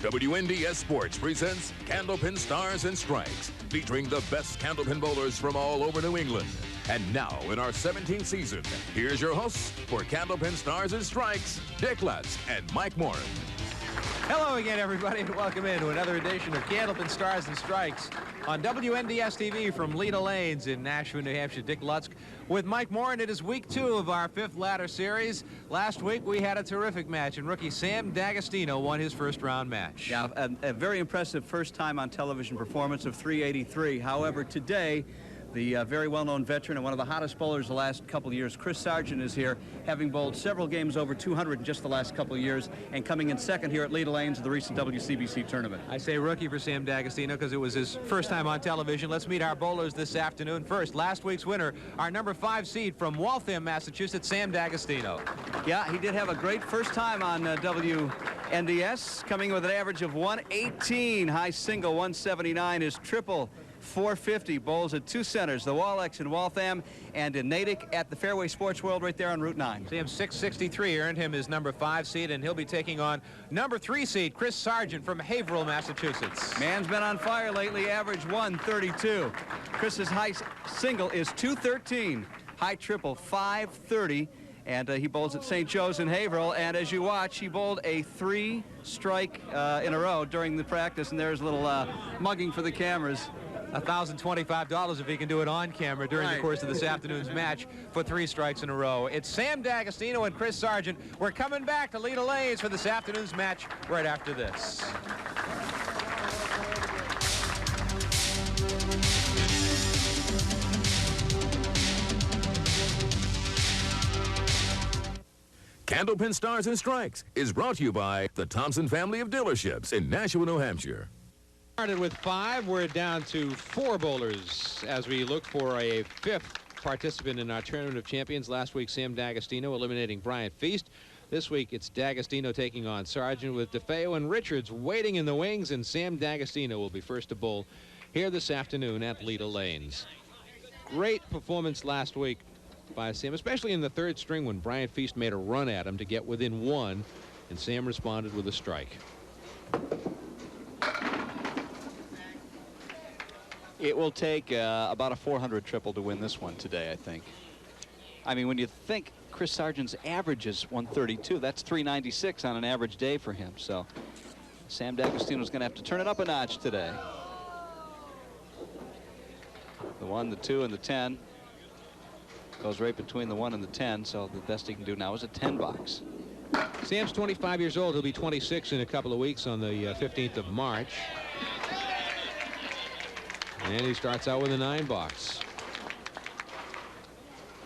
WNDS Sports presents Candlepin Stars and Strikes, featuring the best candlepin bowlers from all over New England. And now, in our 17th season, here's your hosts for Candlepin Stars and Strikes, Dick Lutz and Mike Morin. Hello again, everybody, and welcome into another edition of Candlepin Stars and Strikes on WNDS TV from Leda Lanes in Nashua, New Hampshire. Dick Lutz with Mike Morin. It is week 2 of our 5th ladder series. Last week we had a terrific match, and rookie Sam Dagostino won his first round match. Yeah, a very impressive first time on television performance of 383. However, today, the very well-known veteran and one of the hottest bowlers the last couple of years, Chris Sargent, is here, having bowled several games over 200 in just the last couple of years, and coming in second here at Leda Lanes of the recent WCBC tournament. I say rookie for Sam Dagostino because it was his first time on television. Let's meet our bowlers this afternoon. First, last week's winner, our number 5 seed from Waltham, Massachusetts, Sam Dagostino. Yeah, he did have a great first time on WNDS, coming in with an average of 118, high single 179, his triple 450, bowls at 2 centers, the Wall-X in Waltham and in Natick at the Fairway Sports World right there on Route 9. Sam 663 earned him his number 5 seed, and he'll be taking on number 3 seed Chris Sargent from Haverhill, Massachusetts. Man's been on fire lately, average 132. Chris's high single is 213, high triple 530. And he bowls at St. Joe's in Haverhill, and as you watch, he bowled a 3-strike in a row during the practice, and there's a little mugging for the cameras. $1,025 if he can do it on camera during the course of this afternoon's match for 3 strikes in a row. It's Sam Dagostino and Chris Sargent. We're coming back to Leda Lanes for this afternoon's match right after this. Candlepin Stars and Strikes is brought to you by the Thompson family of dealerships in Nashua, New Hampshire. Started with 5. We're down to 4 bowlers as we look for a 5th participant in our Tournament of Champions. Last week, Sam Dagostino eliminating Bryant Feast. This week, it's Dagostino taking on Sargent with DeFeo and Richards waiting in the wings, and Sam Dagostino will be first to bowl here this afternoon at Leda Lanes. Great performance last week by Sam, especially in the 3rd string when Bryant Feast made a run at him to get within 1, and Sam responded with a strike. It will take about a 400 triple to win this one today, I think. I mean, when you think Chris Sargent's average is 132, that's 396 on an average day for him. So Sam Dagostino's going to have to turn it up a notch today. The 1, the 2, and the 10 goes right between the 1 and the 10. So the best he can do now is a 10 box. Sam's 25 years old. He'll be 26 in a couple of weeks on the 15th of March. And he starts out with a 9 box.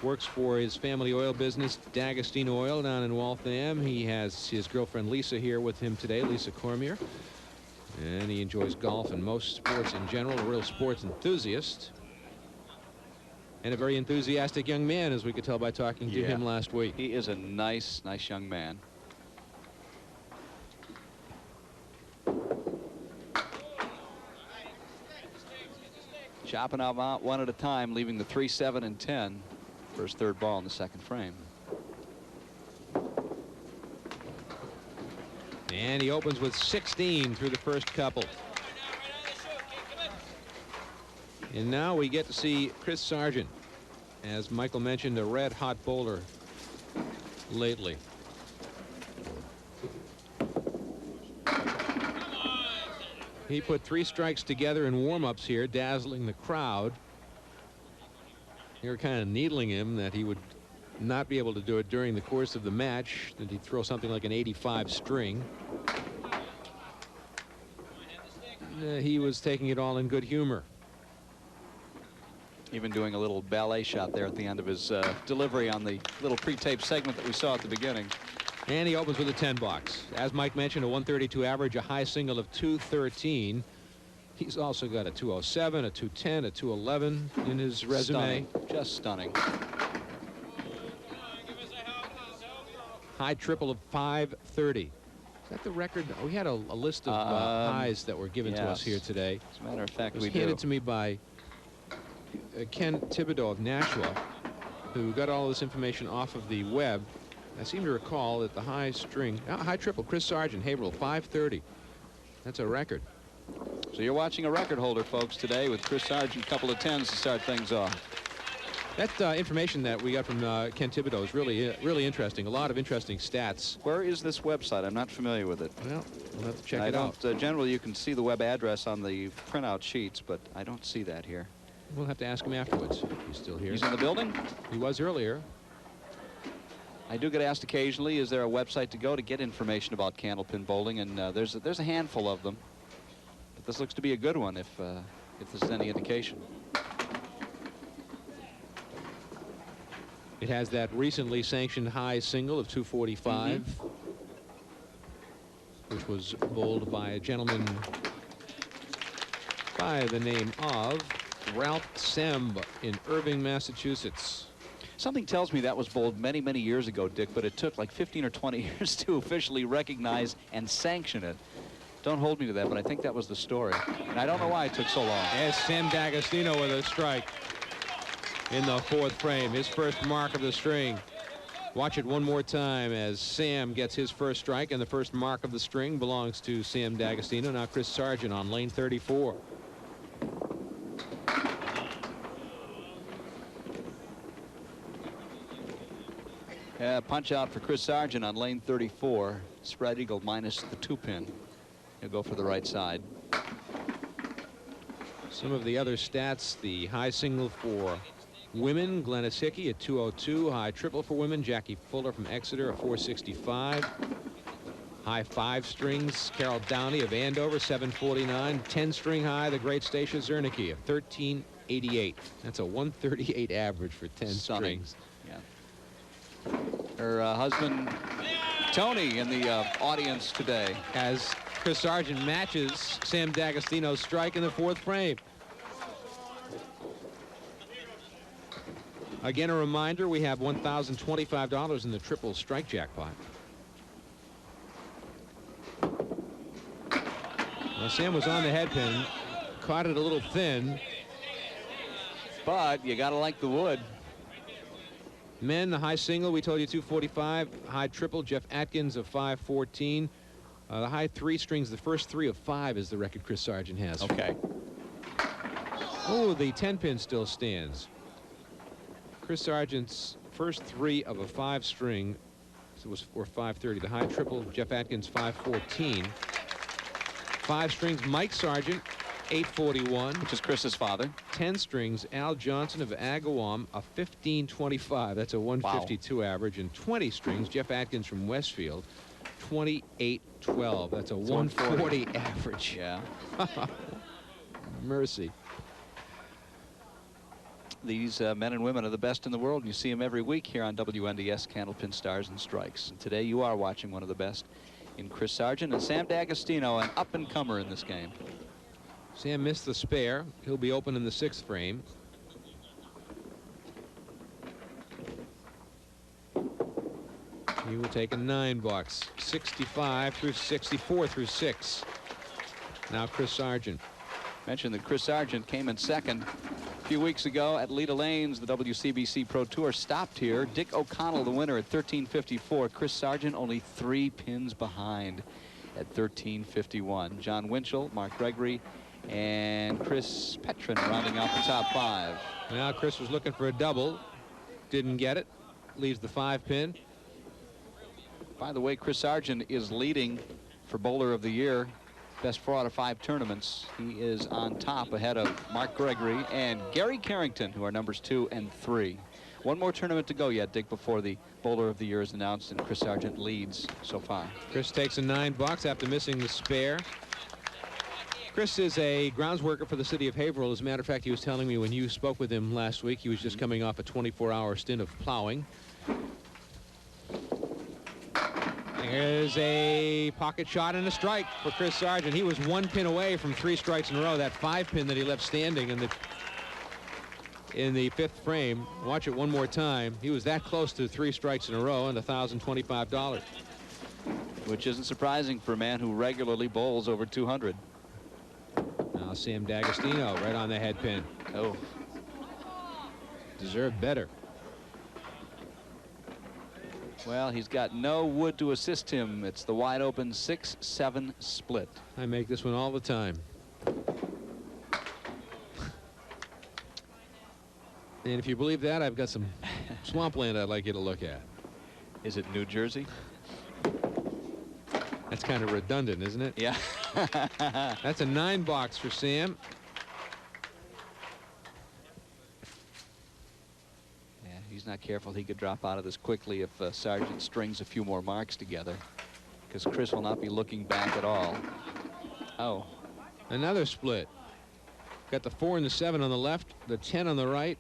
Works for his family oil business, Dagostino Oil, down in Waltham. He has his girlfriend Lisa here with him today, Lisa Cormier. And he enjoys golf and most sports in general, a real sports enthusiast. And a very enthusiastic young man, as we could tell by talking to him last week. He is a nice young man. Chopping out 1 at a time, leaving the 3, 7, and 10 for his 3rd ball in the 2nd frame. And he opens with 16 through the first couple. And now we get to see Chris Sargent, as Michael mentioned, a red-hot bowler lately. He put 3 strikes together in warm-ups here, dazzling the crowd. They were kind of needling him that he would not be able to do it during the course of the match, that he'd throw something like an 85 string. He was taking it all in good humor. Even doing a little ballet shot there at the end of his delivery on the little pre-taped segment that we saw at the beginning. And he opens with a 10 box. As Mike mentioned, a 132 average, a high single of 213. He's also got a 207, a 210, a 211 in his resume. Stunning. Just stunning. High triple of 530. Is that the record? We had a list of highs that were given to us here today. As a matter of fact, it was handed to me by Ken Thibodeau of Nashua, who got all this information off of the web. I seem to recall that the high triple, Chris Sargent, Haverhill, 530. That's a record. So you're watching a record holder, folks, today with Chris Sargent, couple of 10s to start things off. That information that we got from Ken Thibodeau is really interesting. A lot of interesting stats. Where is this website? I'm not familiar with it. Well, we'll have to check it out. Generally, you can see the web address on the printout sheets, but I don't see that here. We'll have to ask him afterwards if he's still here. He's in the building? He was earlier. I do get asked occasionally, is there a website to go to get information about candlepin bowling? And there's a handful of them. But this looks to be a good one if this is any indication. It has that recently sanctioned high single of 245, which was bowled by a gentleman by the name of Ralph Semb in Irving, Massachusetts. Something tells me that was bowled many, many years ago, Dick, but it took like 15 or 20 years to officially recognize and sanction it. Don't hold me to that, but I think that was the story. And I don't know why it took so long. As Sam Dagostino with a strike in the 4th frame, his first mark of the string. Watch it one more time as Sam gets his first strike, and the first mark of the string belongs to Sam Dagostino. Now Chris Sargent on lane 34. Punch out for Chris Sargent on lane 34. Spread eagle minus the 2-pin. He'll go for the right side. Some of the other stats: the high single for women, Glennis Hickey at 202. High triple for women, Jackie Fuller from Exeter, a 465. High 5 strings, Carol Downey of Andover, 749. 10-string high, the great Stacia Zernicke of 1388. That's a 138 average for 10 strings. Yeah. Her husband Tony in the audience today. As Chris Sargent matches Sam Dagostino's strike in the 4th frame. Again, a reminder, we have $1,025 in the triple strike jackpot. Well, Sam was on the head pin, caught it a little thin. But you got to like the wood. Men, the high single, we told you 245. High triple, Jeff Atkins of 514. The high 3 strings, the first 3 of 5 is the record Chris Sargent has. Okay. Oh, the 10-pin still stands. Chris Sargent's first 3 of a 5-string, so it was for 530. The high triple, Jeff Atkins, 514. 5 strings, Mike Sargent, 841. Which is Chris's father. 10 strings, Al Johnson of Agawam, a 1525. That's a 152 average. And 20 strings, Jeff Atkins from Westfield, 2812. That's a 140 average. Yeah. Mercy. These men and women are the best in the world. You see them every week here on WNDS Candlepin Stars and Strikes. And today you are watching one of the best in Chris Sargent and Sam Dagostino, an up-and-comer in this game. Sam missed the spare. He'll be open in the 6th frame. He will take a $9. 65 through 64 through 6. Now Chris Sargent. Mentioned that Chris Sargent came in second a few weeks ago at Leda Lanes. The WCBC Pro Tour stopped here. Dick O'Connell, the winner, at 1354. Chris Sargent only 3 pins behind at 1351. John Winchell, Mark Gregory, and Chris Petrin rounding out the top 5. Now Chris was looking for a double. Didn't get it. Leaves the 5-pin. By the way, Chris Sargent is leading for Bowler of the Year. Best 4 out of 5 tournaments. He is on top ahead of Mark Gregory and Gary Carrington, who are numbers 2 and 3. One more tournament to go yet, Dick, before the Bowler of the Year is announced, and Chris Sargent leads so far. Chris takes a $9 after missing the spare. Chris is a grounds worker for the city of Haverhill. As a matter of fact, he was telling me when you spoke with him last week, he was just coming off a 24-hour stint of plowing. There's a pocket shot and a strike for Chris Sargent. He was 1 pin away from 3 strikes in a row. That 5-pin that he left standing in the 5th frame. Watch it one more time. He was that close to 3 strikes in a row and $1,025. Which isn't surprising for a man who regularly bowls over 200. Now Sam Dagostino right on the head pin. Oh. Deserved better. Well, he's got no wood to assist him. It's the wide open 6-7 split. I make this one all the time. And if you believe that, I've got some swampland I'd like you to look at. Is it New Jersey? That's kind of redundant, isn't it? Yeah. That's a 9-box for Sam. Yeah, he's not careful. He could drop out of this quickly if Sargent strings a few more marks together, because Chris will not be looking back at all. Oh. Another split. Got the 4 and the 7 on the left, the 10 on the right.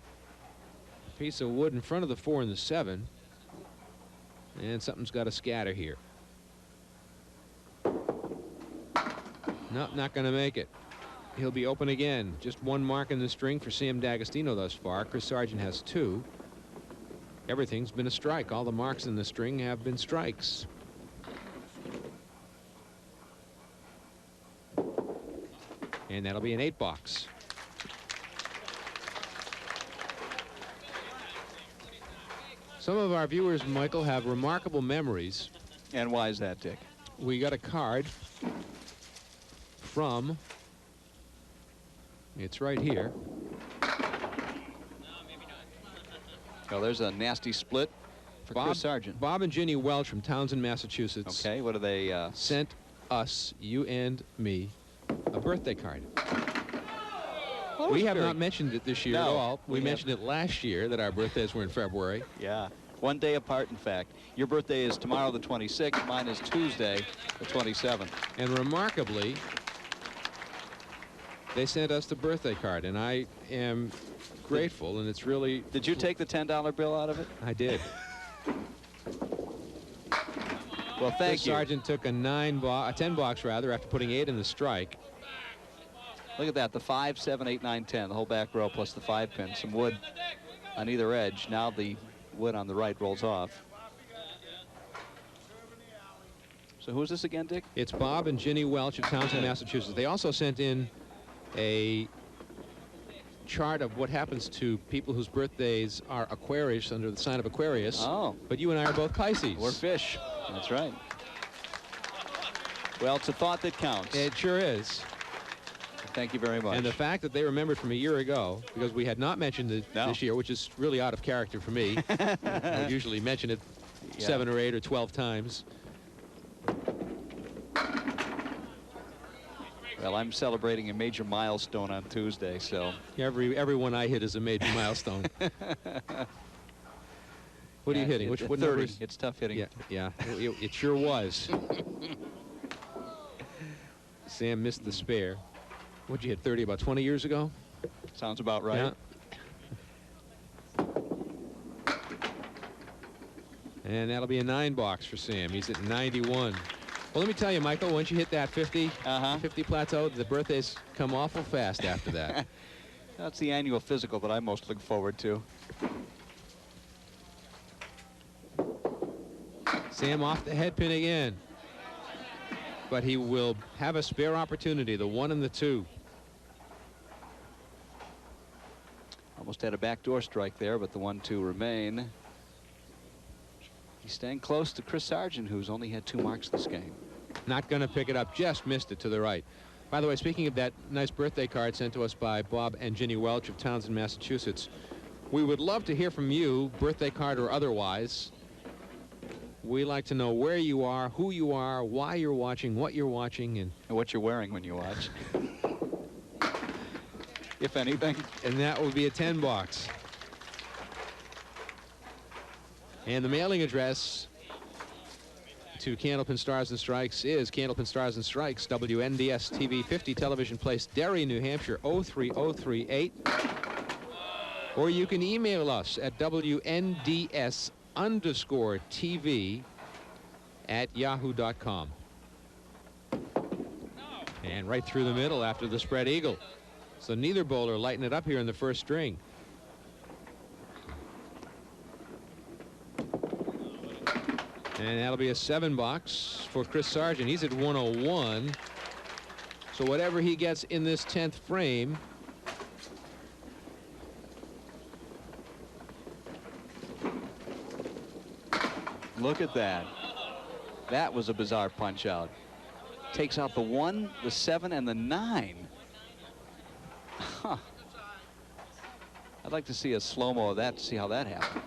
Piece of wood in front of the 4 and the 7. And something's got to scatter here. Nope, not going to make it. He'll be open again. Just one mark in the string for Sam Dagostino thus far. Chris Sargent has 2. Everything's been a strike. All the marks in the string have been strikes. And that'll be an 8-box. Some of our viewers, Michael, have remarkable memories. And why is that, Dick? We got a card from, it's right here. Well, there's a nasty split for Chris Sargent. Bob and Ginny Welch from Townsend, Massachusetts. Okay, what do they sent us, you and me, a birthday card. We have not mentioned it this year at all. We mentioned it last year that our birthdays were in February. Yeah, one day apart, in fact. Your birthday is tomorrow, the 26th. Mine is Tuesday, the 27th. And remarkably, they sent us the birthday card, and I am grateful, and it's really... Did you take the $10 bill out of it? I did. Well, thank you. Sargent took a 10-box rather after putting 8 in the strike. Look at that, the 5, 7, 8, 9, 10, the whole back row plus the 5-pin. Some wood on either edge. Now the wood on the right rolls off. So who is this again, Dick? It's Bob and Ginny Welch of Townsend, Massachusetts. They also sent in a chart of what happens to people whose birthdays are Aquarius, under the sign of Aquarius. Oh. But you and I are both Pisces. We're fish. That's right. Well, it's a thought that counts. It sure is. Thank you very much. And the fact that they remembered from a year ago, because we had not mentioned it this year, which is really out of character for me. I usually mention it 7 or 8 or 12 times. Well, I'm celebrating a major milestone on Tuesday, so. Every one I hit is a major milestone. What are you hitting? What 30. numbers? It's tough hitting. Yeah, it sure was. Sam missed the spare. What'd you hit, 30 about 20 years ago? Sounds about right. Yeah. And that'll be a 9-box for Sam. He's at 91. Well, let me tell you, Michael, once you hit that 50 plateau, the birthdays come awful fast after that. That's the annual physical that I most look forward to. Sam off the head pin again. But he will have a spare opportunity, the 1 and the 2. Almost had a backdoor strike there, but the 1-2 remain. He's staying close to Chris Sargent, who's only had 2 marks this game. Not going to pick it up, just missed it to the right. By the way, speaking of that nice birthday card sent to us by Bob and Ginny Welch of Townsend, Massachusetts, we would love to hear from you, birthday card or otherwise. We like to know where you are, who you are, why you're watching, what you're watching, and what you're wearing when you watch. If anything. And that will be a 10-box. And the mailing address to Candlepin Stars and Strikes is Candlepin Stars and Strikes, WNDS TV 50, Television Place, Derry, New Hampshire, 03038. Or you can email us at WNDS_TV@yahoo.com. And right through the middle after the spread eagle. So neither bowler lighting it up here in the first string. And that'll be a 7-box for Chris Sargent. He's at 101. So whatever he gets in this 10th frame Look at that. That was a bizarre punch out. Takes out the 1, the 7, and the 9. Huh. I'd like to see a slow-mo of that to see how that happened.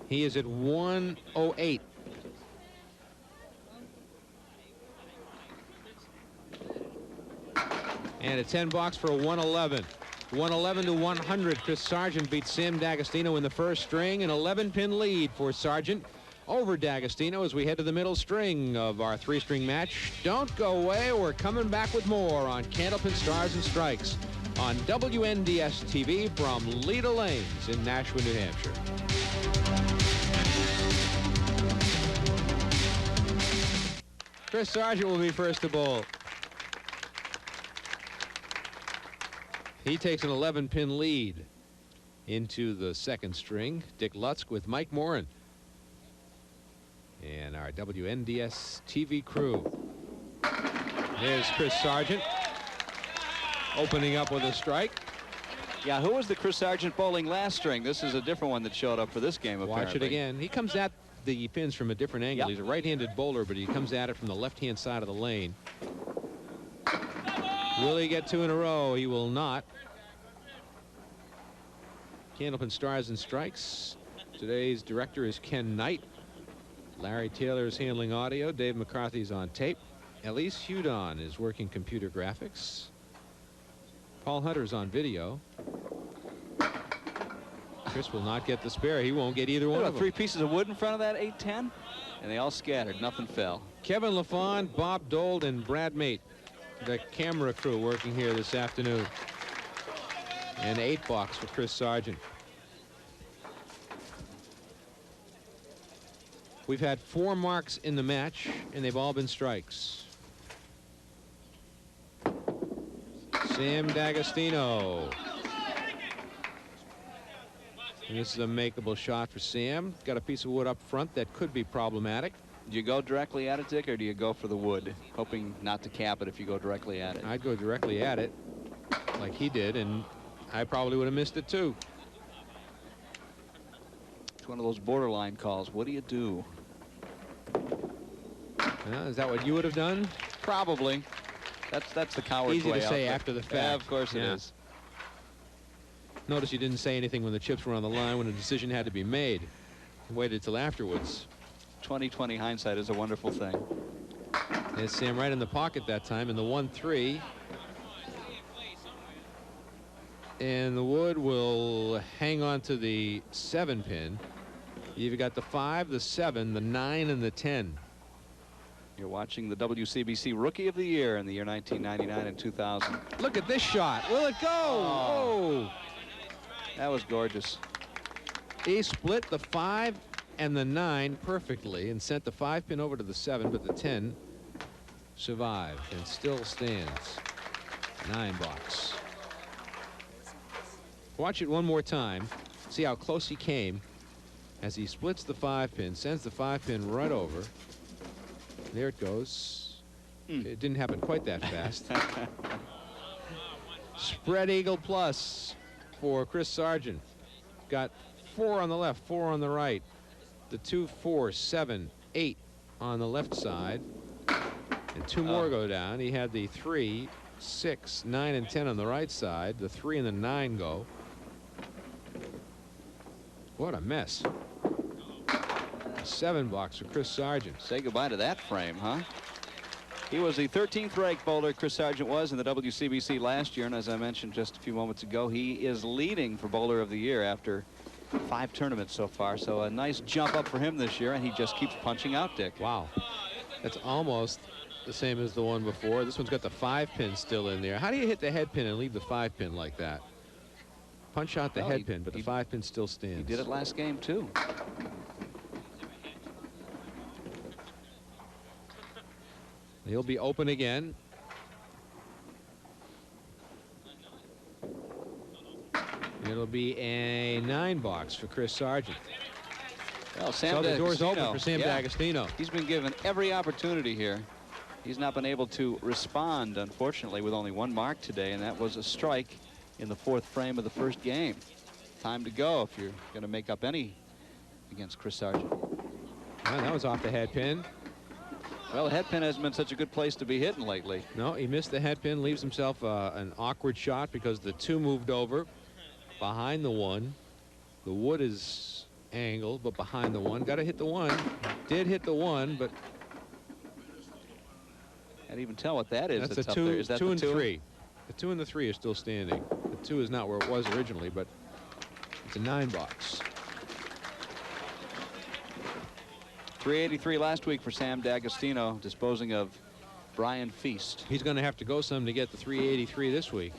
He is at 108. And a 10 box for a 111. 111 to 100. Chris Sargent beats Sam Dagostino in the first string. An 11-pin lead for Sargent over Dagostino as we head to the middle string of our 3-string match. Don't go away. We're coming back with more on Candlepin Stars and Strikes on WNDS TV from Leda Lanes in Nashua, New Hampshire. Chris Sargent will be first to bowl. He takes an 11-pin lead into the second string. Dick Lutzk with Mike Morin and our WNDS TV crew. There's Chris Sargent opening up with a strike. Yeah, who was the Chris Sargent bowling last string? This is a different one that showed up for this game, apparently. Watch it again. He comes at the pins from a different angle. Yep. He's a right-handed bowler, but he comes at it from the left-hand side of the lane. Will he get 2 in a row? He will not. Candlepin Stars and Strikes. Today's director is Ken Knight. Larry Taylor is handling audio. Dave McCarthy's on tape. Elise Hudon is working computer graphics. Paul Hunter's on video. Chris will not get the spare. He won't get either one of them. 3 pieces of wood in front of that 8-10, and they all scattered. Nothing fell. Kevin LaFond, Bob Dold, and Brad Mate, the camera crew, working here this afternoon. And 8 box for Chris Sargent. We've had 4 marks in the match, and they've all been strikes. Sam Dagostino. And this is a makeable shot for Sam. Got a piece of wood up front that could be problematic. Do you go directly at it, Dick, or do you go for the wood, hoping not to cap it if you go directly at it? I'd go directly at it, like he did, and I probably would have missed it too. It's one of those borderline calls. What do you do? Is that what you would have done? Probably. That's the coward's Easy way to out, say but after the fact. Yeah, of course it is. Notice you didn't say anything when the chips were on the line, when a decision had to be made. You waited till afterwards. 20/20 hindsight is a wonderful thing. There's Sam right in the pocket that time in the 1-3. And the wood will hang on to the 7-pin. You've got the 5, the 7, the 9, and the 10. You're watching the WCBC Rookie of the Year in the year 1999 and 2000. Look at this shot. Will it go? Oh. That was gorgeous. He split the 5 and the 9 perfectly and sent the 5-pin over to the 7, but the 10 survived and still stands. 9 box. Watch it one more time. See how close he came as he splits the 5-pin, sends the 5-pin right over. There it goes. It didn't happen quite that fast. Spread eagle plus for Chris Sargent. Got 4 on the left, 4 on the right. The 2, 4, 7, 8 on the left side. And 2 more go down. He had the 3, 6, 9, and 10 on the right side. The 3 and the 9 go. What a mess. 7 box for Chris Sargent. Say goodbye to that frame, huh? He was the 13th ranked bowler, Chris Sargent was, in the WCBC last year, and as I mentioned just a few moments ago, he is leading for bowler of the year after 5 tournaments so far. So a nice jump up for him this year, and he just keeps punching out, Dick. Wow. That's almost the same as the one before. This one's got the 5-pin still in there. How do you hit the head pin and leave the 5-pin like that? Punch out the head pin, but the 5-pin still stands. He did it last game, too. He'll be open again. It'll be a 9 box for Chris Sargent. Well, Sam so the door's open for Sam Dagostino. He's been given every opportunity here. He's not been able to respond, unfortunately, with only 1 mark today, and that was a strike in the 4th frame of the first game. time to go if you're going to make up any against Chris Sargent. Well, that was off the head pin. Well, the head pin hasn't been such a good place to be hitting lately. No, he missed the head pin, leaves himself an awkward shot because the 2 moved over behind the 1. The wood is angled, but behind the 1. Got to hit the 1. Did hit the 1, but Can't even tell what that is. that's a up 2, there. Is that 2 the and 2? 3. The 2 and the 3 are still standing. The 2 is not where it was originally, but it's a 9 box. 383 last week for Sam Dagostino, disposing of Brian Feast. He's going to have to go some to get the 383 this week.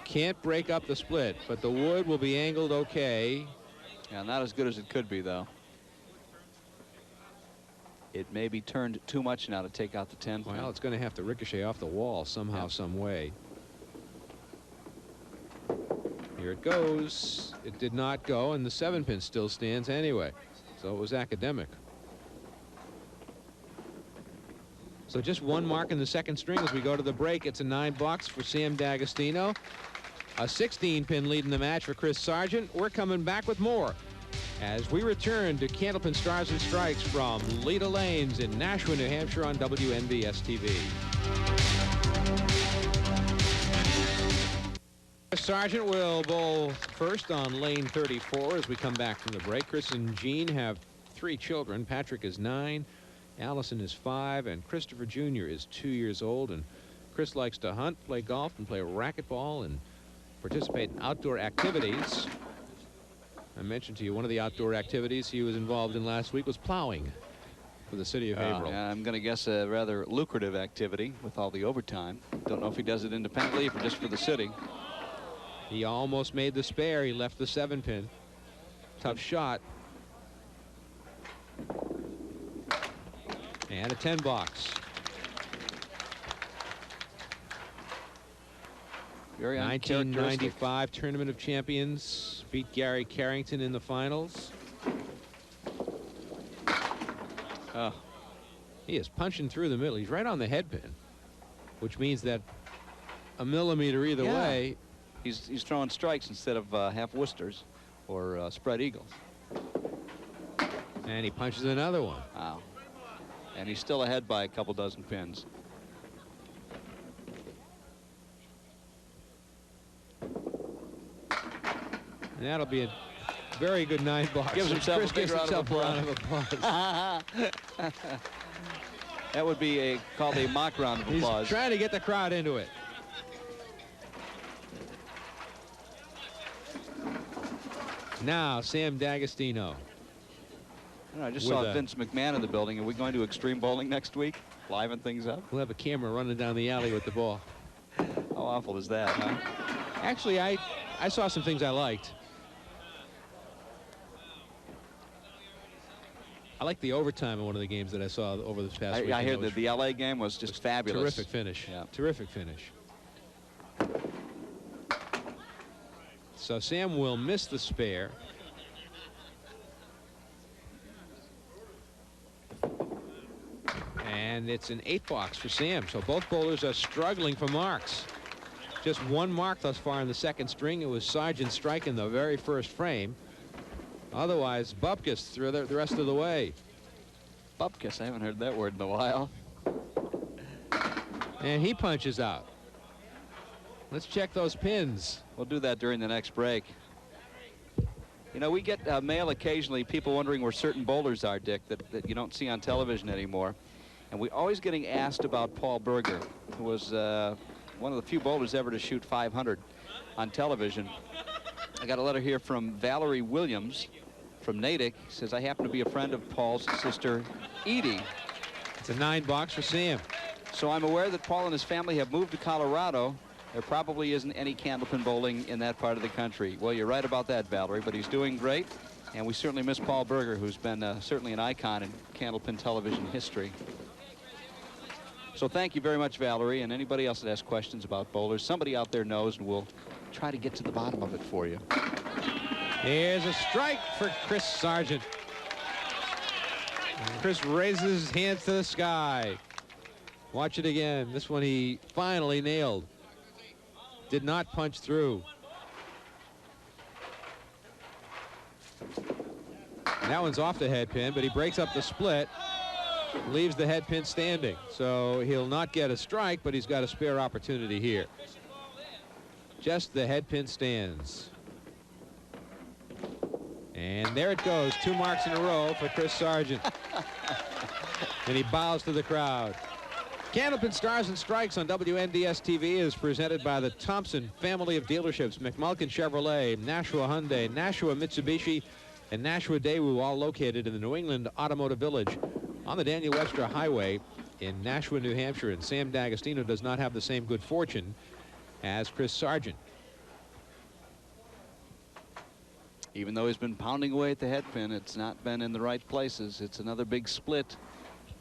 Can't break up the split, but the wood will be angled okay. Yeah, not as good as it could be, though. It may be turned too much now to take out the 10. Well, it's going to have to ricochet off the wall somehow, some way. Here it goes. It did not go, and the 7 pin still stands anyway. So it was academic. So just 1 mark in the 2nd string as we go to the break. It's a 9 box for Sam Dagostino. A 16 pin lead in the match for Chris Sargent. We're coming back with more as we return to Candlepin Stars and Strikes from Leda Lanes in Nashua, New Hampshire on WNBS TV. Sargent will bowl first on lane 34 as we come back from the break. Chris and Jean have 3 children. Patrick is 9, Allison is 5, and Christopher Jr. is 2 years old. And Chris likes to hunt, play golf, and play racquetball, and participate in outdoor activities. I mentioned to you one of the outdoor activities he was involved in last week was plowing for the city of Haverhill. Yeah, I'm going to guess a rather lucrative activity with all the overtime. Don't know if he does it independently or just for the city. He almost made the spare. He left the 7 pin. Tough shot. And a 10 box. Very 1995 Tournament of Champions. Beat Gary Carrington in the finals. Oh. He is punching through the middle. He's right on the head pin, which means that a millimeter either way. He's throwing strikes instead of half Worcesters or spread eagles. And he punches another one. Wow. And he's still ahead by a couple dozen pins. And that'll be a very good 9 box. Gives himself Chris a big gives himself a round of applause. That would be called a mock round of applause. He's trying to get the crowd into it. Now, Sam Dagostino. I just saw Vince McMahon in the building. Are we going to Extreme Bowling next week? Liven things up? We'll have a camera running down the alley with the ball. How awful is that, huh? Actually, I saw some things I liked. I liked the overtime in one of the games that I saw over this past week. I hear that the LA game was just fabulous. Terrific finish. Yeah. Terrific finish. So Sam will miss the spare. And it's an 8 box for Sam. So both bowlers are struggling for marks. Just 1 mark thus far in the 2nd string. It was Sargent's strike in the very first frame. Otherwise, Bupkis through the rest of the way. Bupkis, I haven't heard that word in a while. And he punches out. Let's check those pins. We'll do that during the next break. You know, we get mail occasionally, people wondering where certain bowlers are, Dick, that you don't see on television anymore. And we're always getting asked about Paul Berger, who was one of the few bowlers ever to shoot 500 on television. I got a letter here from Valerie Williams from Natick. Says, I happen to be a friend of Paul's sister, Edie. It's a 9 box for Sam. So I'm aware that Paul and his family have moved to Colorado. There probably isn't any Candlepin bowling in that part of the country. Well, you're right about that, Valerie, but he's doing great. And we certainly miss Paul Berger, who's been certainly an icon in Candlepin television history. So thank you very much, Valerie, and anybody else that has questions about bowlers. Somebody out there knows, and we'll try to get to the bottom of it for you. Here's a strike for Chris Sargent. Chris raises his hands to the sky. Watch it again. This one he finally nailed. did not punch through. That one's off the head pin, but he breaks up the split, leaves the head pin standing. So he'll not get a strike, but he's got a spare opportunity here. Just the head pin stands. And there it goes. 2 marks in a row for Chris Sargent. And he bows to the crowd. Candlepin Stars and Strikes on WNDS TV is presented by the Thompson family of dealerships, McMulkin Chevrolet, Nashua Hyundai, Nashua Mitsubishi, and Nashua Daewoo, all located in the New England Automotive Village on the Daniel Webster Highway in Nashua, New Hampshire. And Sam Dagostino does not have the same good fortune as Chris Sargent. Even though he's been pounding away at the head pin, it's not been in the right places. It's another big split.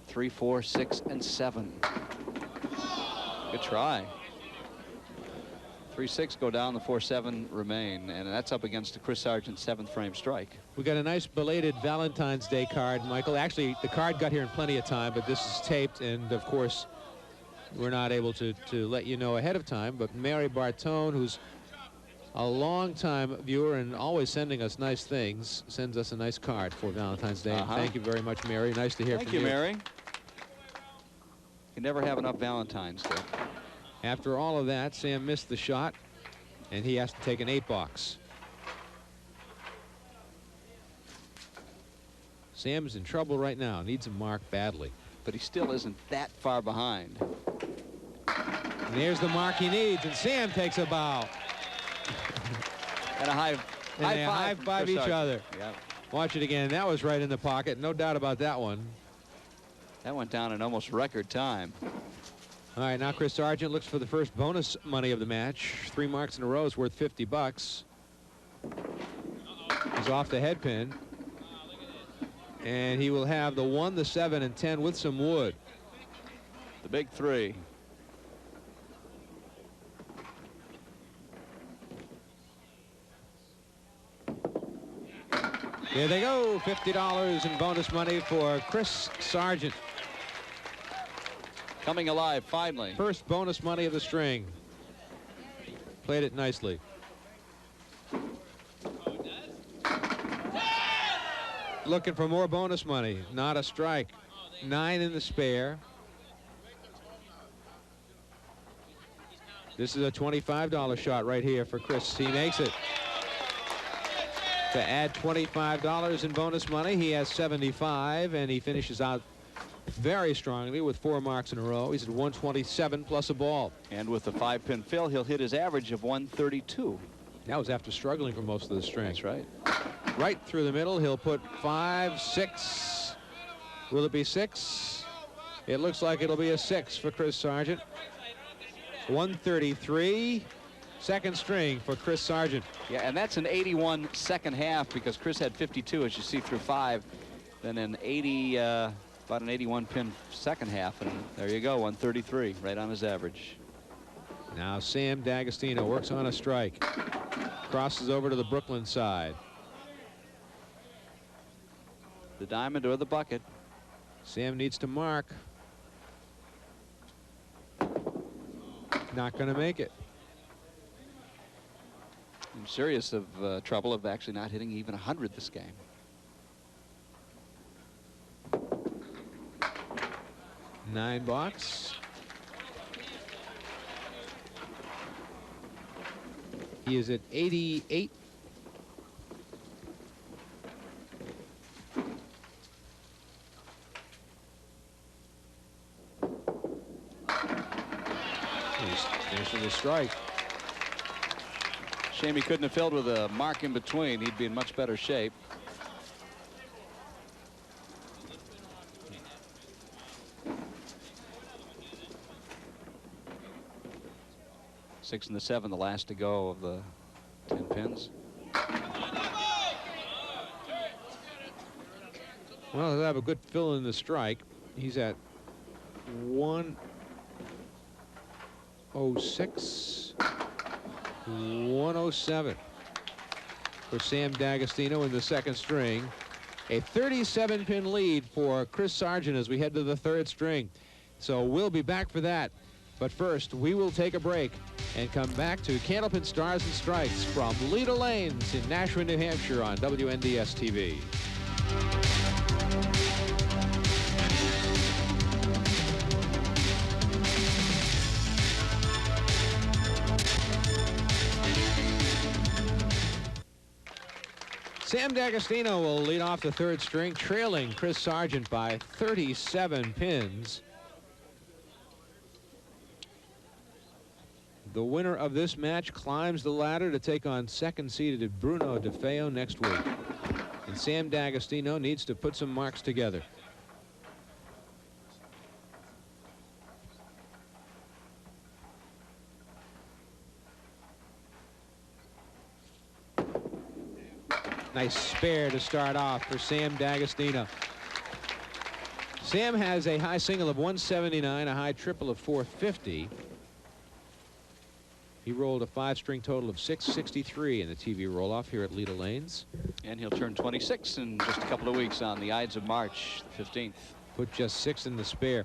3, 4, 6, and 7. Good try. 3, 6 go down, the 4, 7 remain, and that's up against the Chris Sargent 7th frame strike. We got a nice belated Valentine's Day card, Michael. Actually, the card got here in plenty of time, but this is taped, and of course, we're not able to let you know ahead of time. But Mary Bartone, who's a long-time viewer and always sending us nice things, sends us a nice card for Valentine's Day. Thank you very much, Mary. Nice to hear from you. Thank you, Mary. You never have enough Valentine's Day. After all of that, Sam missed the shot, and he has to take an 8-box. Sam's in trouble right now. Needs a mark badly. But he still isn't that far behind. And there's the mark he needs, and Sam takes a bow. And a high five each other. Yep. Watch it again. That was right in the pocket. No doubt about that one. That went down in almost record time. All right, now Chris Sargent looks for the first bonus money of the match. 3 marks in a row is worth $50. He's off the head pin. And he will have the 1, the 7, and 10 with some wood. The big 3. Here they go. $50 in bonus money for Chris Sargent. Coming alive finally. First bonus money of the string. Played it nicely. Looking for more bonus money. Not a strike. 9 in the spare. This is a $25 shot right here for Chris. He makes it. To add $25 in bonus money, he has 75, and he finishes out very strongly with 4 marks in a row. He's at 127 plus a ball. And with the 5-pin fill, he'll hit his average of 132. That was after struggling for most of the string. That's right. Right through the middle, he'll put 5, 6. Will it be 6? It looks like it'll be a 6 for Chris Sargent. 133. Second string for Chris Sargent. Yeah, and that's an 81 second half because Chris had 52, as you see, through 5. Then an 80, about an 81 pin second half, and there you go, 133, right on his average. Now Sam Dagostino works on a strike. Crosses over to the Brooklyn side. The diamond or the bucket. Sam needs to mark. Not going to make it. I'm serious of trouble of actually not hitting even 100 this game. $9. He is at 88. He's finishing the strike. Shame he couldn't have filled with a mark in between. He'd be in much better shape. Six and the 7, the last to go of the 10 pins. Well, he'll have a good fill in the strike. He's at 106. 107 for Sam Dagostino in the second string. A 37-pin lead for Chris Sargent as we head to the third string. So we'll be back for that But first, we will take a break and come back to Candlepin Stars and Strikes from Leda Lanes in Nashua, New Hampshire on WNDS TV. Sam Dagostino will lead off the third string, trailing Chris Sargent by 37 pins. The winner of this match climbs the ladder to take on second-seeded Bruno DeFeo next week. And Sam Dagostino needs to put some marks together. Nice spare to start off for Sam Dagostino. Sam has a high single of 179, a high triple of 450. He rolled a 5-string total of 663 in the TV roll-off here at Leda Lanes. And he'll turn 26 in just a couple of weeks on the Ides of March, the 15th. Put just 6 in the spare.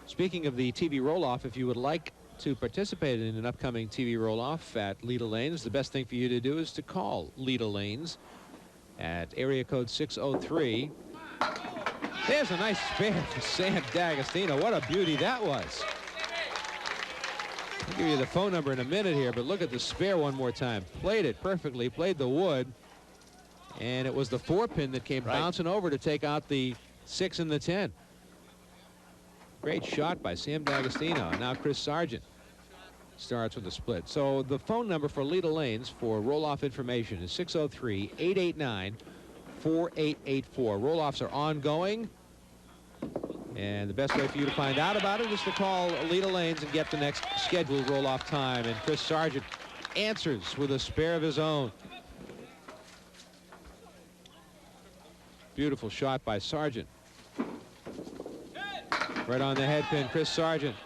Speaking of the TV roll-off, if you would like to participate in an upcoming TV roll-off at Leda Lanes, the best thing for you to do is to call Leda Lanes at area code 603. There's a nice spare for Sam Dagostino. What a beauty that was. I'll give you the phone number in a minute here, but look at the spare one more time. Played it perfectly, played the wood, and it was the 4-pin that came bouncing over to take out the 6 and the 10. Great shot by Sam Dagostino. And now Chris Sargent starts with a split. So the phone number for Leda Lanes for roll-off information is 603-889-4884. Roll-offs are ongoing, and the best way for you to find out about it is to call Leda Lanes and get the next scheduled roll-off time. And Chris Sargent answers with a spare of his own. Beautiful shot by Sargent. Right on the head pin, Chris Sargent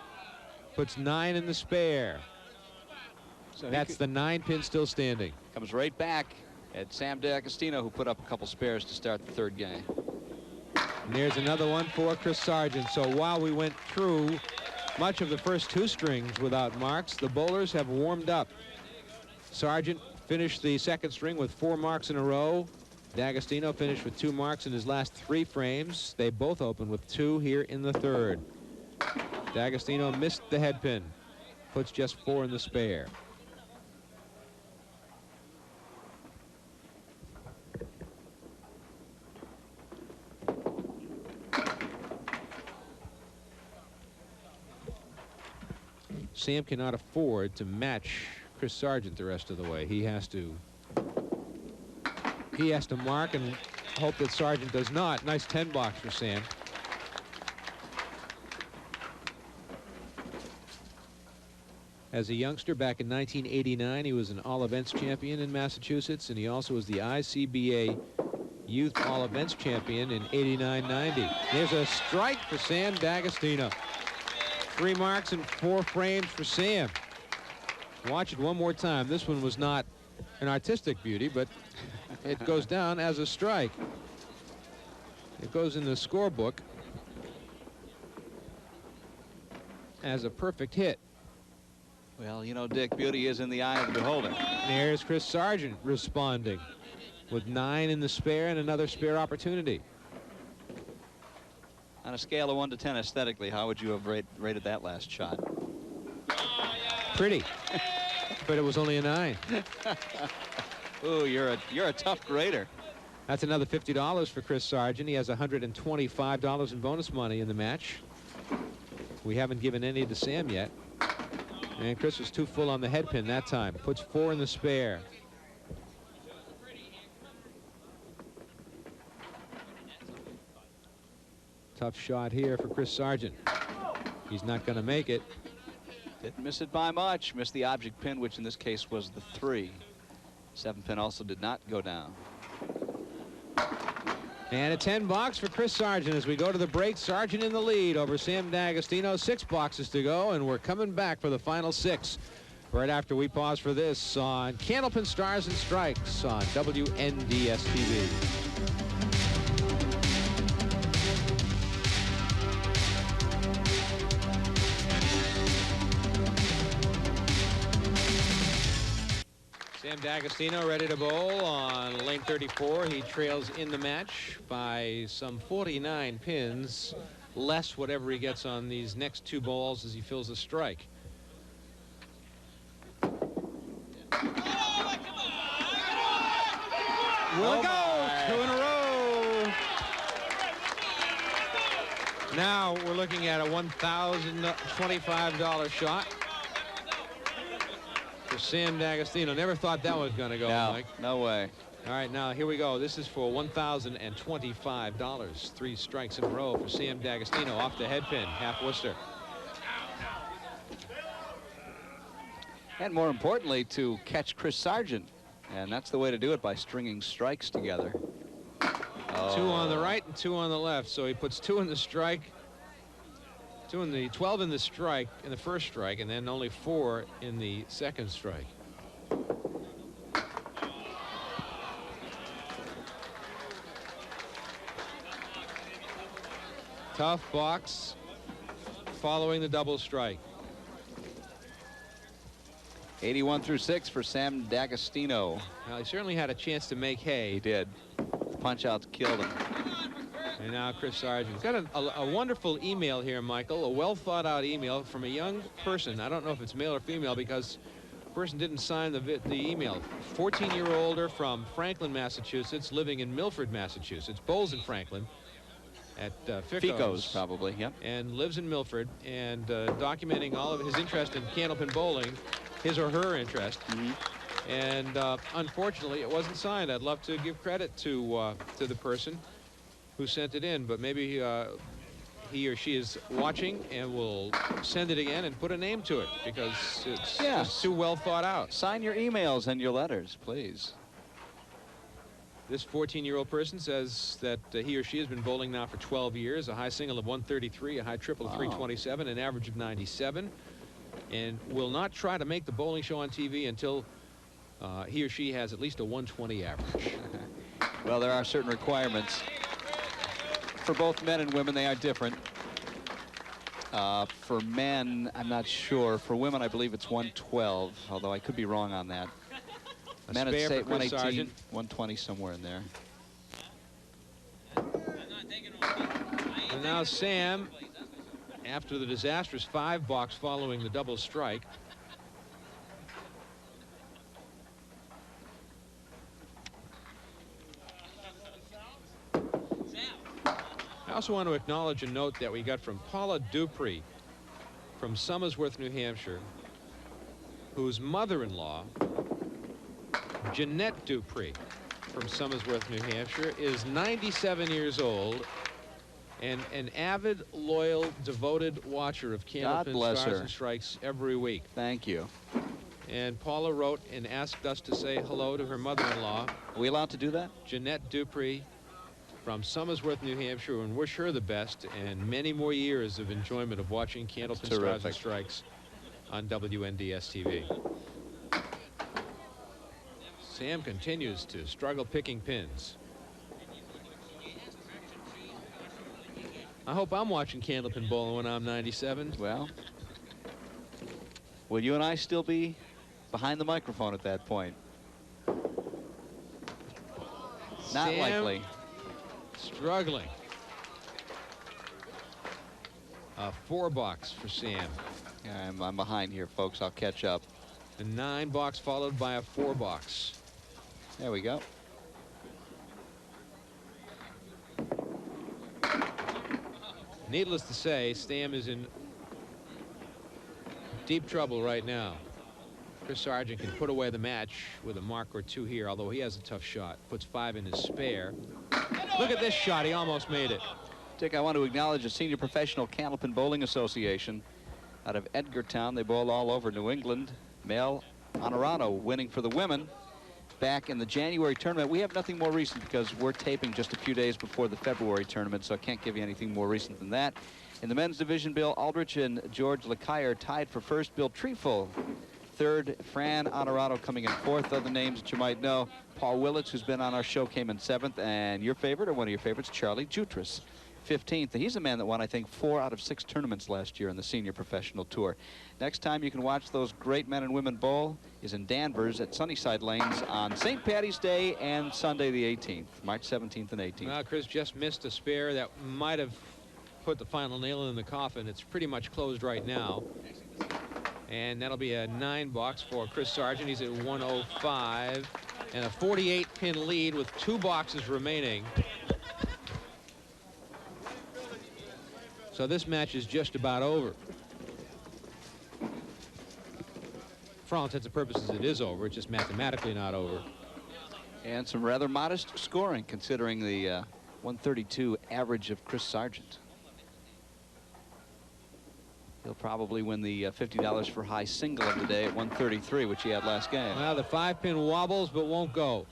puts 9 in the spare. So that's the 9-pin still standing. Comes right back at Sam Dagostino, who put up a couple spares to start the third game. And there's another one for Chris Sargent. So while we went through much of the first 2 strings without marks, the bowlers have warmed up. Sargent finished the second string with 4 marks in a row. Dagostino finished with 2 marks in his last 3 frames. They both opened with 2 here in the third. Dagostino missed the head pin, puts just 4 in the spare. Sam cannot afford to match Chris Sargent the rest of the way. He has to mark and hope that Sargent does not. Nice 10 box for Sam. As a youngster back in 1989, he was an all-events champion in Massachusetts, and he also was the ICBA Youth All-Events champion in 89-90. There's a strike for Sam Dagostino. 3 marks and 4 frames for Sam. Watch it one more time. This one was not an artistic beauty, but it goes down as a strike. It goes in the scorebook as a perfect hit. Well, you know, Dick, beauty is in the eye of the beholder. There's Chris Sargent responding with 9 in the spare and another spare opportunity. On a scale of 1 to 10 aesthetically, how would you have rated that last shot? Pretty, but it was only a 9. Ooh, you're a tough grader. That's another $50 for Chris Sargent. He has $125 in bonus money in the match. We haven't given any to Sam yet. And Chris was too full on the head pin that time. Puts 4 in the spare. Tough shot here for Chris Sargent. He's not going to make it. Didn't miss it by much. Missed the object pin, which in this case was the 3. 7-pin also did not go down. And a 10 box for Chris Sargent as we go to the break. Sargent in the lead over Sam Dagostino. 6 boxes to go, and we're coming back for the final 6 right after we pause for this on Candlepin Stars and Strikes on WNDS TV. Sam Dagostino ready to bowl on lane 34. He trails in the match by some 49 pins, less whatever he gets on these next 2 balls as he fills a strike. Will it go? 2 in a row. Now we're looking at a $1,025 shot for Sam Dagostino. Never thought that was going to go, Mike. No way. All right, now here we go. This is for $1,025. 3 strikes in a row for Sam Dagostino off the head pin, half Worcester. And more importantly, to catch Chris Sargent. And that's the way to do it, by stringing strikes together. 2 on the right and 2 on the left. So he puts 2 in the strike, 2 in the 12 in the strike, in the first strike, and then only 4 in the second strike. Tough box following the double strike. 81 through 6 for Sam Dagostino. Well, he certainly had a chance to make hay. He did. Punch outs killed him. And now Chris Sargent. He's got a wonderful email here, Michael, a well thought out email from a young person. I don't know if it's male or female because the person didn't sign the email. 14-year-older from Franklin, Massachusetts, living in Milford, Massachusetts. Bowls in Franklin at Fico's probably, yep. And lives in Milford, and documenting all of his interest in candlepin bowling, his or her interest. And unfortunately, it wasn't signed. I'd love to give credit to the person who sent it in, but maybe he or she is watching and will send it again and put a name to it because it's just too well thought out. Sign your emails and your letters, please. This 14-year-old person says that he or she has been bowling now for 12 years, a high single of 133, a high triple of 327, an average of 97, and will not try to make the bowling show on TV until he or she has at least a 120 average. Well, there are certain requirements. For both men and women, they are different. For men, I'm not sure. For women, I believe it's 112, although I could be wrong on that. Men, it's 118, 120, somewhere in there. And now Sam, after the disastrous 5 box following the double strike, I also want to acknowledge a note that we got from Paula Dupree from Somersworth, New Hampshire, whose mother-in-law, Jeanette Dupree from Somersworth, New Hampshire, is 97 years old and an avid, loyal, devoted watcher of Candlepin Stars and Strikes every week. Thank you. And Paula wrote and asked us to say hello to her mother-in-law. Are we allowed to do that? Jeanette Dupree from Somersworth, New Hampshire, and wish her the best and many more years of enjoyment of watching Candlepin Stars and Strikes on WNDS-TV. Sam continues to struggle picking pins. I hope I'm watching Candlepin bowling when I'm 97. Well, will you and I still be behind the microphone at that point? Not Sam likely. Struggling. A 4 box for Sam. I'm behind here, folks. I'll catch up. A 9 box followed by a 4 box. There we go. Needless to say, Sam is in deep trouble right now. Chris Sargent can put away the match with a mark or 2 here, although he has a tough shot. Puts 5 in his spare. Look at this shot. He almost made it. Dick, I want to acknowledge the Senior Professional Candlepin Bowling Association out of Edgartown. They bowl all over New England. Male Honorado winning for the women back in the January tournament. We have nothing more recent because we're taping just a few days before the February tournament, so I can't give you anything more recent than that. In the men's division, Bill Aldrich and George Lacaille tied for first. Bill Treeful third. Fran Honorado coming in 4th. Other names that you might know: Paul Willits, who's been on our show, came in 7th, and your favorite, or one of your favorites, Charlie Jutras, 15th. He's a man that won, I think, 4 out of 6 tournaments last year in the Senior Professional Tour. Next time you can watch those great men and women bowl is in Danvers at Sunnyside Lanes on St. Patty's Day and Sunday the 18th, March 17th and 18th. Well, Chris just missed a spare that might have put the final nail in the coffin. It's pretty much closed right now. And that'll be a 9 box for Chris Sargent. He's at 105 and a 48-pin lead with 2 boxes remaining. So this match is just about over. For all intents and purposes, it is over. It's just mathematically not over. And some rather modest scoring considering the 132 average of Chris Sargent. He'll probably win the $50 for high single of the day at 133, which he had last game. Well, the 5-pin wobbles but won't go.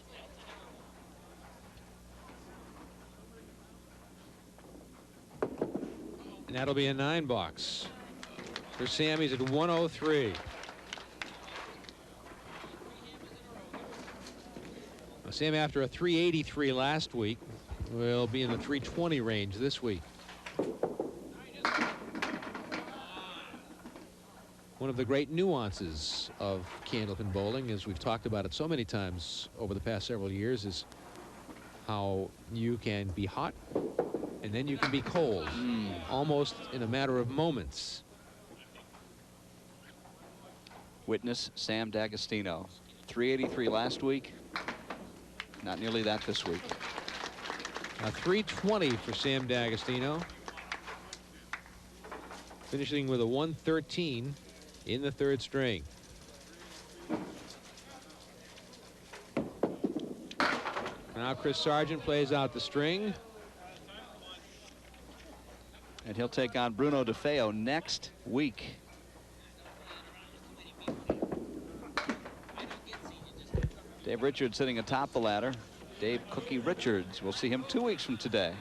And that'll be a 9 box. For Sammy's at 103. Now, Sam, after a 383 last week, will be in the 320 range this week. One of the great nuances of Candlepin bowling, as we've talked about it so many times over the past several years, is how you can be hot and then you can be cold, almost in a matter of moments. Witness Sam Dagostino. 383 last week. Not nearly that this week. A 320 for Sam Dagostino. Finishing with a 113 in the 3rd string. Now Chris Sargent plays out the string. And he'll take on Bruno DeFeo next week. Dave Richards sitting atop the ladder. Dave Cookie Richards. We'll see him 2 weeks from today.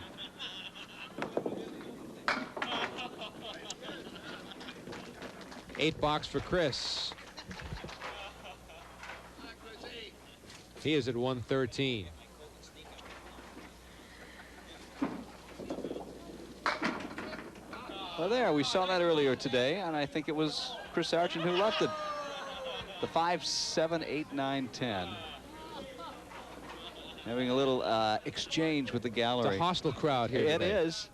Eight box for Chris. He is at 113. Well, there, we saw that earlier today, and I think it was Chris Sargent who left it. The 5, 7, 8, 9, 10. Having a little exchange with the gallery. It's a hostile crowd here It today. is.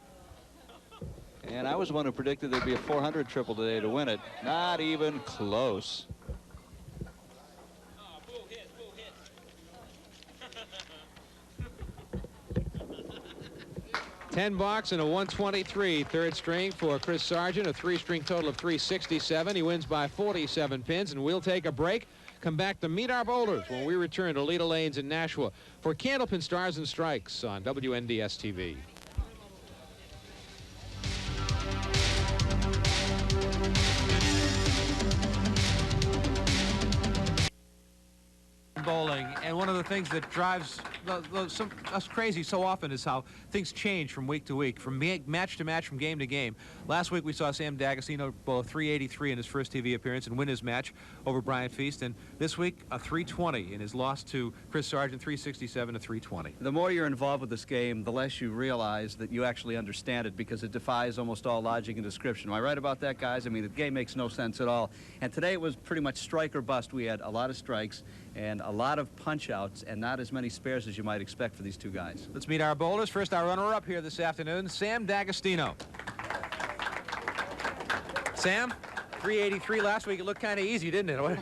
And I was one who predicted there'd be a 400 triple today to win it. Not even close. $10 and a 123 3rd string for Chris Sargent, a 3-string total of 367. He wins by 47 pins, and we'll take a break. Come back to meet our bowlers when we return to Leda Lanes in Nashua for Candlepin Stars and Strikes on WNDS TV. Bowling, and one of the things that drives us crazy so often is how things change from week to week, from match to match, from game to game. Last week we saw Sam Dagostino bowl a 383 in his first TV appearance and win his match over Brian Feast, and this week a 320 in his loss to Chris Sargent, 367 to 320. The more you're involved with this game, the less you realize that you actually understand it, because it defies almost all logic and description. Am I right about that, guys? I mean, the game makes no sense at all. And today it was pretty much strike or bust. We had a lot of strikes and a lot of punch-outs and not as many spares as you might expect for these two guys. Let's meet our bowlers. First, our runner-up here this afternoon, Sam Dagostino. Sam, 383 last week. It looked kind of easy, didn't it?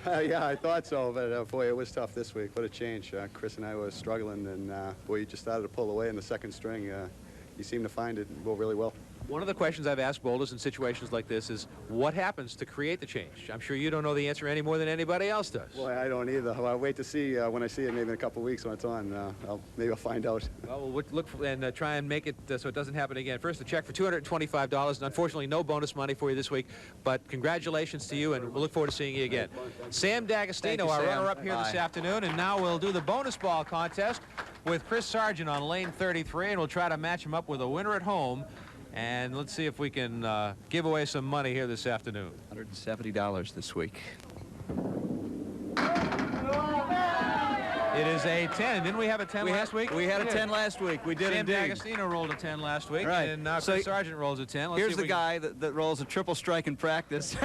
Yeah, I thought so, but boy, it was tough this week. What a change. Chris and I were struggling, and boy, you just started to pull away in the 2nd string. You seem to find it and go really well. One of the questions I've asked bowlers in situations like this is, what happens to create the change? I'm sure you don't know the answer any more than anybody else does. Boy, I don't either. I'll wait to see when I see it, maybe in a couple of weeks when it's on. Maybe I'll find out. Well, we'll look and try and make it so it doesn't happen again. First, a check for $225, and unfortunately, no bonus money for you this week. But congratulations to you, and we'll look forward to seeing you again. Sam Dagostino, our runner-up here this afternoon, and now we'll do the bonus ball contest with Chris Sargent on lane 33, and we'll try to match him up with a winner at home. And let's see if we can give away some money here this afternoon. $170 this week. It is a 10. Didn't we have a 10 last week? We had a 10 last week. We did Sam indeed. Dagostino rolled a 10 last week, Right. and now Chris Sargent rolls a 10. Let's Here's see the guy that rolls a triple strike in practice.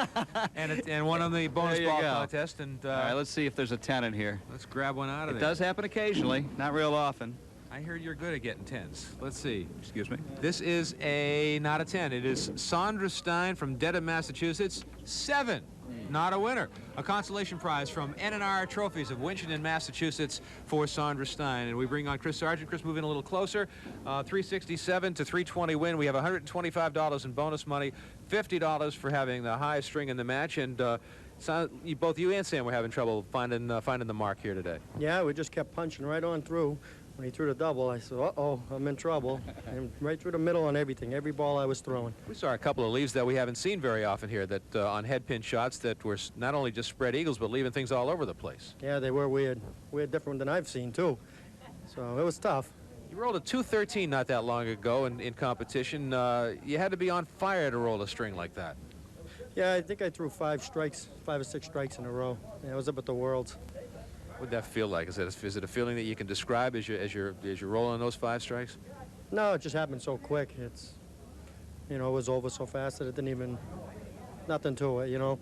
and won on the bonus ball contest. And all right, let's see if there's a 10 in here. let's grab one out of there. It does happen occasionally, not real often. I hear you're good at getting 10s. Let's see. Excuse me. This is not a 10. It is Sandra Stein from Dedham, Massachusetts. 7. Not a winner. A consolation prize from N&R Trophies of Winchendon, Massachusetts for Sandra Stein. And we bring on Chris Sargent. Chris, move in a little closer. 367 to 320 win. We have $125 in bonus money, $50 for having the highest string in the match. And both you and Sam were having trouble finding the mark here today. Yeah, we just kept punching right on through. When he threw the double, I said, uh-oh, I'm in trouble. And right through the middle on everything, every ball I was throwing. We saw a couple of leaves that we haven't seen very often here, that on head pin shots that were not only just spread eagles, but leaving things all over the place. Yeah, they were weird. Weird, different than I've seen, too. So it was tough. You rolled a 213 not that long ago in competition. You had to be on fire to roll a string like that. Yeah, I think I threw 5 or 6 strikes in a row. Yeah, I was up at the Worlds. What would that feel like? Is it a feeling that you can describe as you're rolling those 5 strikes? No, it just happened so quick. It's, it was over so fast that it didn't even, nothing to it, It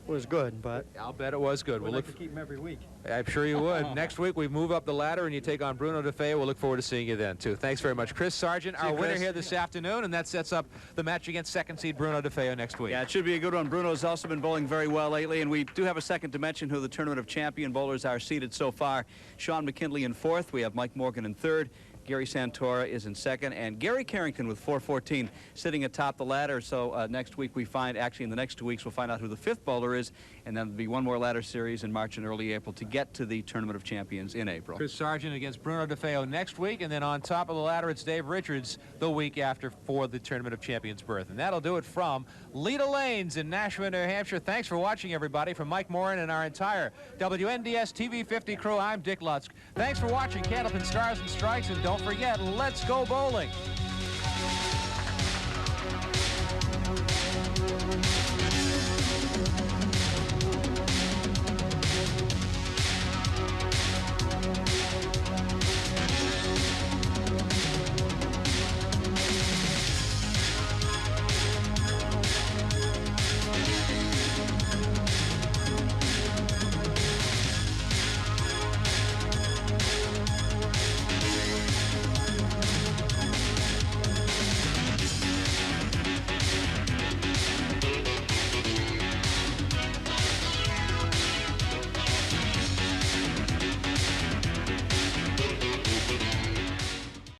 was good, but I'll bet it was good. We'll look to keep him every week. I'm sure you would. Next week we move up the ladder and you take on Bruno DeFeo. We'll look forward to seeing you then too. Thanks very much, Chris Sargent, our winner here this afternoon, and that sets up the match against second seed Bruno DeFeo next week. Yeah, it should be a good one. Bruno's also been bowling very well lately, and we do have a second to mention who the Tournament of Champion bowlers are seeded so far. Sean McKinley in 4th. We have Mike Morgan in 3rd. Gary Santora is in 2nd, and Gary Carrington with 414 sitting atop the ladder. So next week we find, actually in the next 2 weeks, we'll find out who the 5th bowler is, and then there'll be one more ladder series in March and early April to get to the Tournament of Champions in April. Chris Sargent against Bruno DeFeo next week, and then on top of the ladder it's Dave Richards the week after for the Tournament of Champions berth. And that'll do it from Leda Lanes in Nashua, New Hampshire. Thanks for watching, everybody. From Mike Morin and our entire WNDS TV 50 crew, I'm Dick Lutz. Thanks for watching Candlepin Stars and Strikes, and don't forget, let's go bowling.